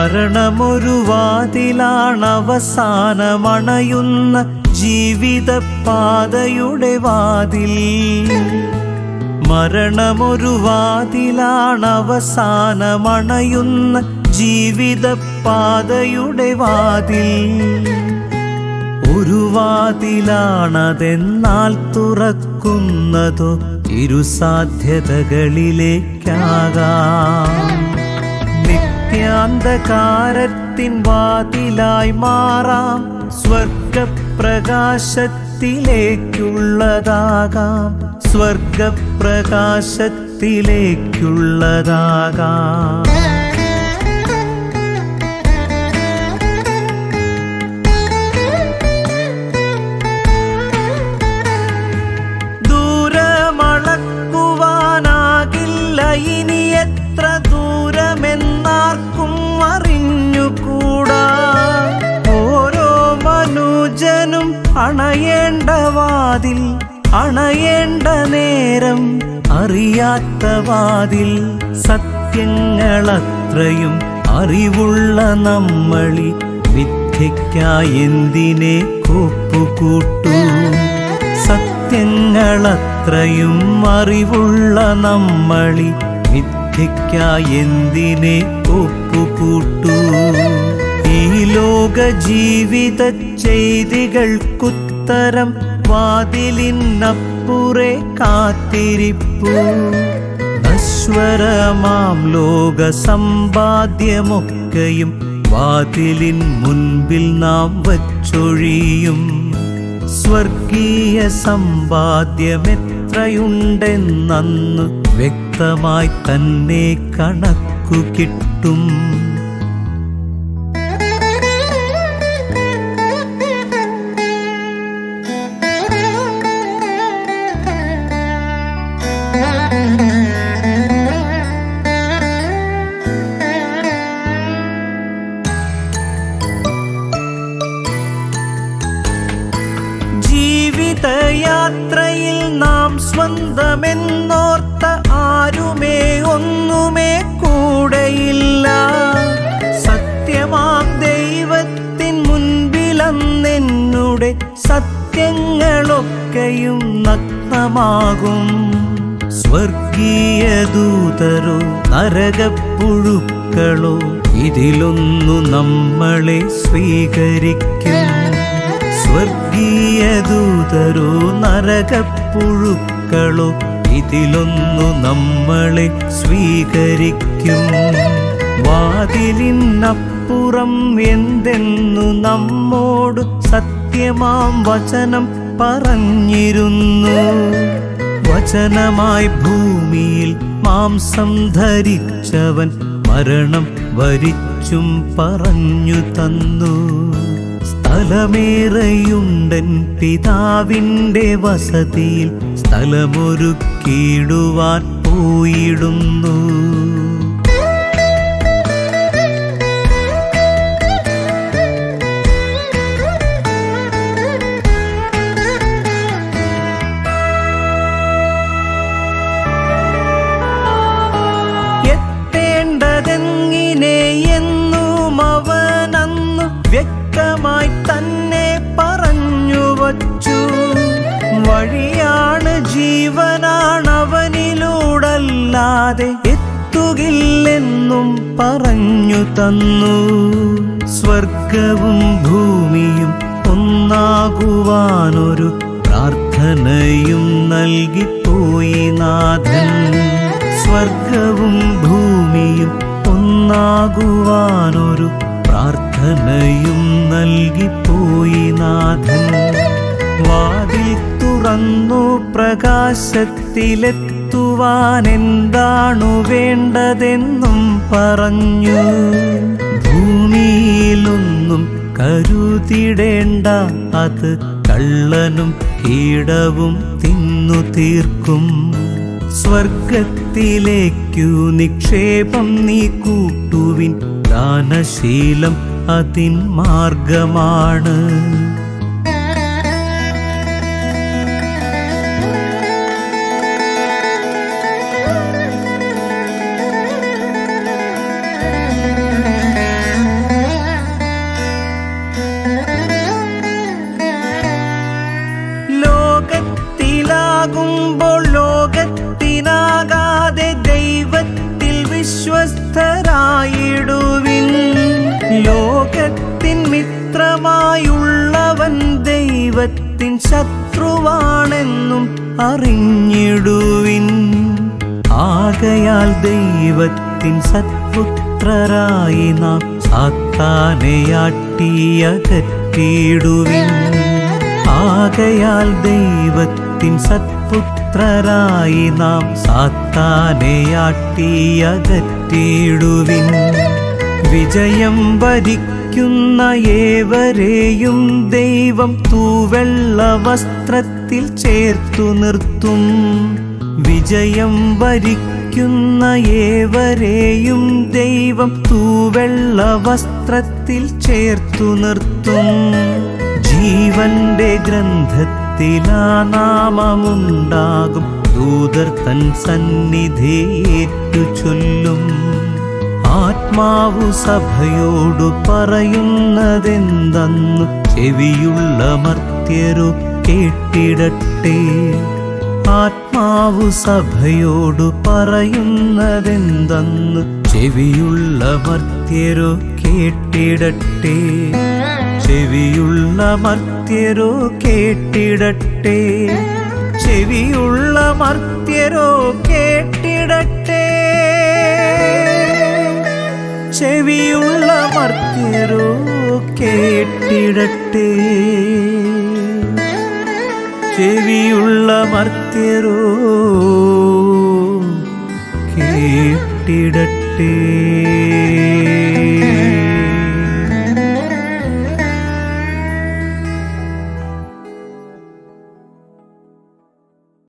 മരണമൊരു വാതിലാണവസാനമണയുന്ന ജീവിതപാതയുടെ വാതിൽ. മരണമൊരു വാതിലാണവസാനമണയുന്ന ജീവിതപാതയുടെ വാതിൽ. ഒരു വാതിലാണതെന്നാൽ തുറക്കുന്നതോ ഇരുസാധ്യതകളിലേക്കാകാം. നിത്യാന്ധകാരത്തിൻ വാതിലായി മാറാം, സ്വർഗപ്രകാശത്തിലേക്കുള്ളതാകാം, സ്വർഗപ്രകാശത്തിലേക്കുള്ളതാകാം. ദൂരമളക്കുവാനാകില്ല ഇനി എത്ര ദൂരമെന്നാർക്കും അറിഞ്ഞുകൂടാ. ഓരോ മനുജനും അണയേണ്ട വാതിൽ, അണയേണ്ട നേരം അറിയാത്ത വാതിൽ. സത്യങ്ങളത്രയും അറിവുള്ള നമ്മളി മിഥ്യയ്ക്കായെന്തിനെ കോപ്പുകൂട്ടു. സത്യങ്ങളത്രയും അറിവുള്ള നമ്മളി മിഥ്യയ്ക്കായെന്തിനെ ഒപ്പുകൂട്ടു. ഈ ലോക ജീവിത ചെയ്തികൾക്കുത്തരം വാതിലിനപ്പുറേ കാത്തിരിപ്പു. നശ്വരമാം ലോക സമ്പാദ്യമൊക്കെയും വാതിലിൻ മുൻപിൽ നാം വച്ചൊഴിയും. സ്വർഗീയ സമ്പാദ്യമെത്രയുണ്ടെന്നു വ്യക്തമായി തന്നെ കണക്കു കിട്ടും. ജീവിതയാത്രയിൽ നാം സ്വന്തമെന്നോർത്ത ആരുമേ ഒന്നുമേ കൂടെയില്ല. സത്യമാം ദൈവത്തിൻ മുൻപിലന്നെന്നുടെ സത്യങ്ങളൊക്കെയും നഗ്നമാകും. സ്വർഗീയ ദൂതരോ നരകപ്പുഴുക്കളോ ഇതിലൊന്നു നമ്മളെ സ്വീകരിക്കും. സ്വർഗീയ ദൂതരോ നരകപ്പുഴുക്കളോ ഇതിലൊന്നു നമ്മളെ സ്വീകരിക്കും. വാതിലിനപ്പുറം എന്തെന്നു നമ്മോട് സത്യമാം വചനം പറഞ്ഞിരുന്നു. വചനമായി ഭൂമിയിൽ മാംസം ധരിച്ചവൻ മരണം വരിച്ചും പറഞ്ഞു തന്നു. സ്ഥലമേറെയുണ്ടൻ പിതാവിൻ്റെ വസതിയിൽ സ്ഥലമൊരുക്കിയിടുവാൻ പോയിടുന്നു. എത്തേണ്ടതെങ്ങിനെയെന്നും അവനന്നു വ്യക്തമായി തന്നെ പറഞ്ഞു വച്ചു. വഴിയാണ് ജീവനാണവനിലൂടല്ലാതെ എത്തുകില്ലെന്നും പറഞ്ഞു തന്നു. സ്വർഗവും ഭൂമിയും ഒന്നാകുവാനൊരു പ്രാർത്ഥനയും നൽകിപ്പോയി നാഥൻ. സ്വർഗവും ഭൂമിയും ഒന്നാകുവാനൊരു പ്രാർത്ഥനയും നൽകിപ്പോയി നാഥൻ. വാതിൽ തുറന്നു പ്രകാശത്തിലെത്തുവാൻ എന്താണു വേണ്ടതെന്നും പറഞ്ഞു. ഭൂമിയിലൊന്നും കരുതിടേണ്ട, അത് കള്ളനും കീടവും തിന്നു തീർക്കും. സ്വർഗത്തിലേക്കു നിക്ഷേപം നീ കൂട്ടുവിൻ, ദാനശീലം അതിൻ മാർഗമാണ്. വിശുദ്ധരായിടുവിൻ. ലോകത്തിൻ മിത്രമായുള്ളവൻ ദൈവത്തിൻ ശത്രുവാണെന്നും അറിഞ്ഞിടുവിൻ. ആകയാൽ ദൈവത്തിൻ സത്പുത്രരായി നാം സാത്താനെയാട്ടിയകറ്റിടുവിൻ. ആകയാൽ ദൈവത്തിൻ സത്പുത്രരായി നാം സാത്താനെയാട്ടിയകറ്റിടുവിൻ. വിജയം വരിക്കുന്ന ഏവരെയും ദൈവം തൂവെള്ള വസ്ത്രത്തിൽ ചേർത്തു നിർത്തും. വിജയം വരിക്കുന്ന ഏവരെയും ദൈവം തൂവെള്ള വസ്ത്രത്തിൽ ചേർത്തു നിർത്തും. ജീവന്റെ ഗ്രന്ഥത്തിലാ നാമമുണ്ടാകും. ദൂതർ തൻ സന്നിധിയേറ്റു ചൊല്ലും. ആത്മാവു സഭയോടു പറയുന്നതെന്തെന്നു ചെവിയുള്ള മർത്യരു കേട്ടിടട്ടെ. ആത്മാവു സഭയോടു പറയുന്നതെന്തെന്നു ചെവിയുള്ള മർത്യരു കേട്ടിടട്ടെ. ചെവിയുള്ള മർത്യരോ കേട്ടിടട്ടെ. ചെവിയുള്ള മർത്യരോ കേട്ടിടട്ടെ. ചെവിയുള്ള മർത്യരോ കേട്ടിടട്ടെ. ചെവിയുള്ള മർത്യരോ കേട്ടിടട്ടെ.